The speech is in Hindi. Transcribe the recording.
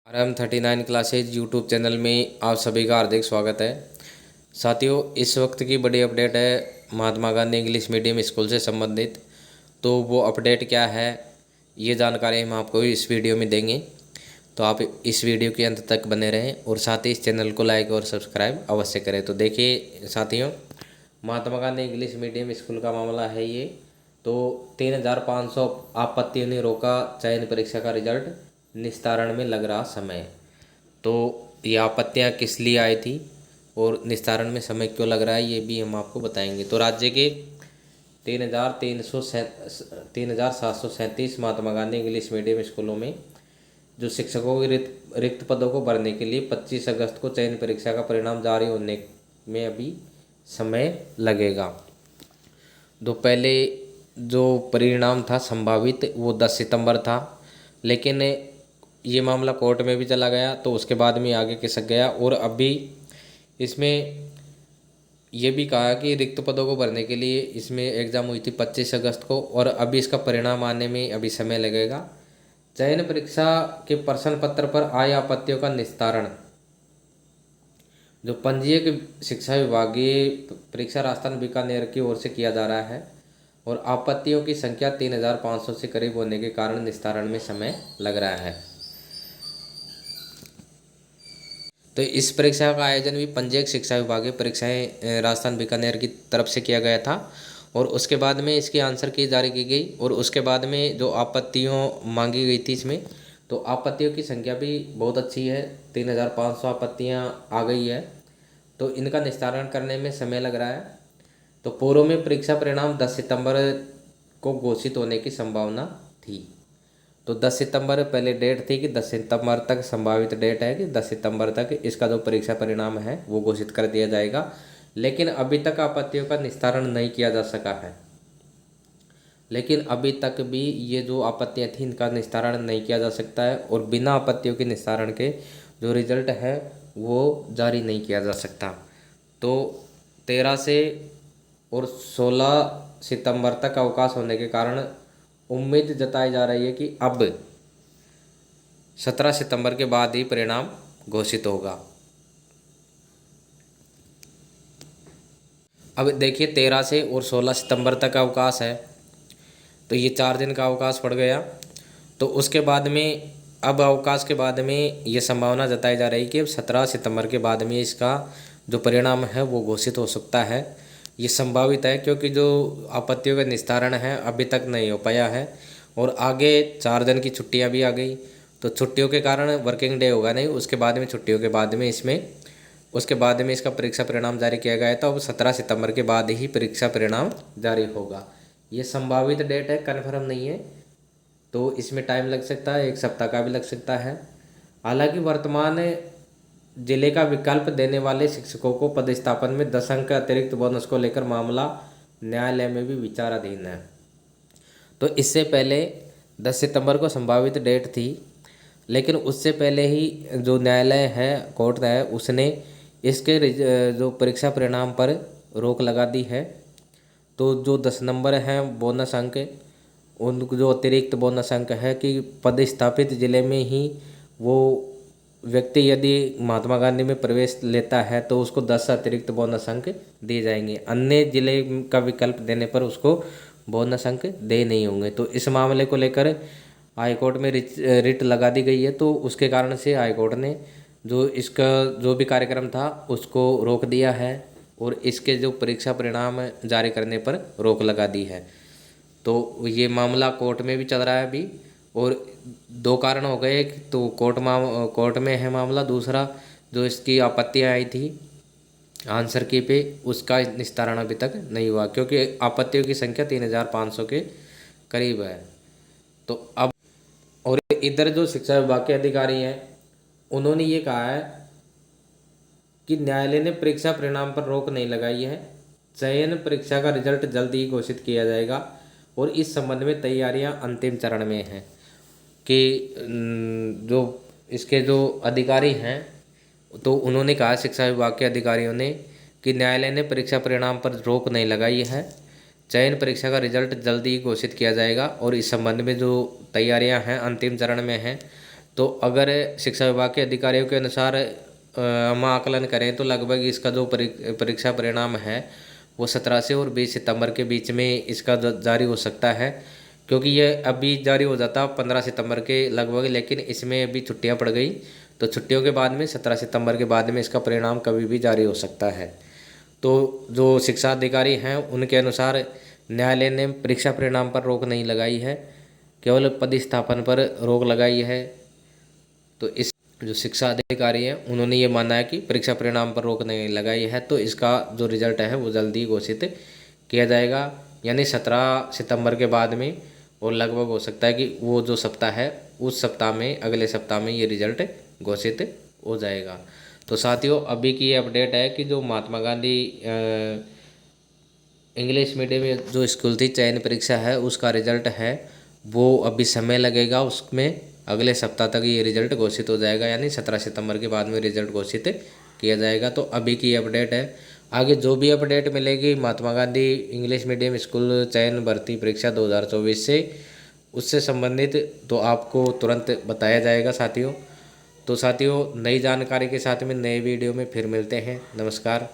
RM39 क्लासेज यूट्यूब चैनल में आप सभी का हार्दिक स्वागत है। साथियों, इस वक्त की बड़ी अपडेट है Mahatma Gandhi English medium school से संबंधित। तो वो अपडेट क्या है, ये जानकारी हम आपको इस वीडियो में देंगे। तो आप इस वीडियो के अंत तक बने रहें और साथ ही इस चैनल को लाइक और सब्सक्राइब अवश्य करें। तो देखिए साथियों, Mahatma Gandhi English medium school का मामला है ये। तो 3,500 आपत्तियों ने रोका चयन परीक्षा का रिजल्ट, निस्तारण में लग रहा समय। तो ये आपत्तियां किस लिए आई थी और निस्तारण में समय क्यों लग रहा है, ये भी हम आपको बताएंगे। तो राज्य के 3,737 महात्मा गांधी इंग्लिश मीडियम स्कूलों में जो शिक्षकों के रिक्त पदों को भरने के लिए 25 अगस्त को चयन परीक्षा का परिणाम जारी होने में अभी समय लगेगा। तो पहले जो परिणाम था संभावित वो 10 सितंबर था, लेकिन ये मामला कोर्ट में भी चला गया तो उसके बाद में आगे खिसक गया। और अभी इसमें ये भी कहा कि रिक्त पदों को भरने के लिए इसमें एग्ज़ाम हुई थी 25 अगस्त को और अभी इसका परिणाम आने में अभी समय लगेगा। चयन परीक्षा के प्रश्न पत्र पर आए आपत्तियों का निस्तारण जो पंजीयक शिक्षा विभागीय परीक्षा राजस्थान बीकानेर की ओर से किया जा रहा है और आपत्तियों की संख्या 3,500 से करीब होने के कारण निस्तारण में समय लग रहा है। तो इस परीक्षा का आयोजन भी पंजीयक शिक्षा विभागीय परीक्षाएं राजस्थान बीकानेर की तरफ से किया गया था और उसके बाद में इसकी आंसर की जारी की गई और उसके बाद में जो आपत्तियों मांगी गई थी इसमें, तो आपत्तियों की संख्या भी बहुत अच्छी है, 3,500 आपत्तियां आ गई है। तो इनका निस्तारण करने में समय लग रहा है। तो पूर्व में परीक्षा परिणाम 10 सितंबर को घोषित होने की संभावना थी। तो 10 सितंबर पहले डेट थी कि 10 सितंबर तक संभावित डेट है कि 10 सितंबर तक इसका जो परीक्षा परिणाम है वो घोषित कर दिया जाएगा, लेकिन अभी तक आपत्तियों का निस्तारण नहीं किया जा सका है। लेकिन अभी तक भी ये जो आपत्तियां थी इनका निस्तारण नहीं किया जा सकता है और बिना आपत्तियों के निस्तारण के जो रिजल्ट है वो जारी नहीं किया जा सकता। तो 13 से और 16 सितंबर तक अवकाश होने के कारण उम्मीद जताई जा रही है कि अब 17 सितंबर के बाद ही परिणाम घोषित होगा। अब देखिए 13 से और 16 सितंबर तक अवकाश है, तो ये 4 दिन का अवकाश पड़ गया। तो उसके बाद में अब अवकाश के बाद में ये संभावना जताई जा रही है कि अब 17 सितंबर के बाद में इसका जो परिणाम है वो घोषित हो सकता है। ये संभावित है क्योंकि जो आपत्तियों का निस्तारण है अभी तक नहीं हो पाया है और आगे 4 दिन की छुट्टियां भी आ गई। तो छुट्टियों के कारण वर्किंग डे होगा नहीं, उसके बाद में छुट्टियों के बाद में उसके बाद में इसका परीक्षा परिणाम जारी किया गया था। अब 17 सितंबर के बाद ही परीक्षा परिणाम जारी होगा। ये संभावित डेट है, कन्फर्म नहीं है, तो इसमें टाइम लग सकता है, 1 सप्ताह का भी लग सकता है। हालांकि वर्तमान जिले का विकल्प देने वाले शिक्षकों को पदस्थापन में 10 अंक अतिरिक्त बोनस को लेकर मामला न्यायालय में भी विचाराधीन है। तो इससे पहले 10 सितंबर को संभावित डेट थी, लेकिन उससे पहले ही जो न्यायालय है, कोर्ट है, उसने इसके जो परीक्षा परिणाम पर रोक लगा दी है। तो जो 10 नंबर हैं बोनस अंक, उन जो अतिरिक्त बोनस अंक है कि पदस्थापित जिले में ही वो व्यक्ति यदि महात्मा गांधी में प्रवेश लेता है तो उसको 10 अतिरिक्त बोनस अंक दिए जाएंगे। अन्य जिले का विकल्प देने पर उसको बोनस अंक दे नहीं होंगे। तो इस मामले को लेकर हाईकोर्ट में रिट लगा दी गई है। तो उसके कारण से हाईकोर्ट ने जो इसका जो भी कार्यक्रम था उसको रोक दिया है और इसके जो परीक्षा परिणाम जारी करने पर रोक लगा दी है। तो ये मामला कोर्ट में भी चल रहा है अभी और 2 कारण हो गए। तो कोर्ट में है मामला, दूसरा जो इसकी आपत्तियां आई थी आंसर की पे, उसका निस्तारण अभी तक नहीं हुआ क्योंकि आपत्तियों की संख्या 3,500 के करीब है। तो अब और इधर जो शिक्षा विभाग के अधिकारी हैं उन्होंने ये कहा है कि न्यायालय ने परीक्षा परिणाम पर रोक नहीं लगाई है, चयन परीक्षा का रिजल्ट जल्द ही घोषित किया जाएगा और इस संबंध में तैयारियां अंतिम चरण में हैं। कि जो इसके जो अधिकारी हैं तो उन्होंने कहा, शिक्षा विभाग के अधिकारियों ने, कि न्यायालय ने परीक्षा परिणाम पर रोक नहीं लगाई है, चयन परीक्षा का रिजल्ट जल्द ही घोषित किया जाएगा और इस संबंध में जो तैयारियां हैं अंतिम चरण में हैं। तो अगर शिक्षा विभाग के अधिकारियों के अनुसार हम आकलन करें तो लगभग इसका जो परीक्षा परिणाम है वो 17 से और 20 सितंबर के बीच में इसका जारी हो सकता है, क्योंकि ये अभी जारी हो जाता 15 सितंबर के लगभग, लेकिन इसमें अभी छुट्टियां पड़ गई तो छुट्टियों के बाद में 17 सितंबर के बाद में इसका परिणाम कभी भी जारी हो सकता है। तो जो शिक्षा अधिकारी हैं उनके अनुसार न्यायालय ने परीक्षा परिणाम पर रोक नहीं लगाई है, केवल पदस्थापन पर रोक लगाई है। तो इस जो शिक्षा अधिकारी हैं उन्होंने ये माना है कि परीक्षा परिणाम पर रोक नहीं लगाई है, तो इसका जो रिजल्ट है वो जल्दी घोषित किया जाएगा, यानी 17 सितंबर के बाद में। और लगभग हो सकता है कि वो जो सप्ताह है उस सप्ताह में, अगले सप्ताह में ये रिजल्ट घोषित हो जाएगा। तो साथियों अभी की ये अपडेट है कि जो महात्मा गांधी इंग्लिश मीडियम जो स्कूल थी चयन परीक्षा है उसका रिजल्ट है वो अभी समय लगेगा, उसमें अगले सप्ताह तक ये रिजल्ट घोषित हो जाएगा, यानी 17 सितंबर के बाद में रिजल्ट घोषित किया जाएगा। तो अभी की अपडेट है। आगे जो भी अपडेट मिलेगी Mahatma Gandhi English medium school चयन भर्ती परीक्षा 2024 से उससे संबंधित तो आपको तुरंत बताया जाएगा साथियों। तो साथियों नई जानकारी के साथ में नए वीडियो में फिर मिलते हैं। नमस्कार।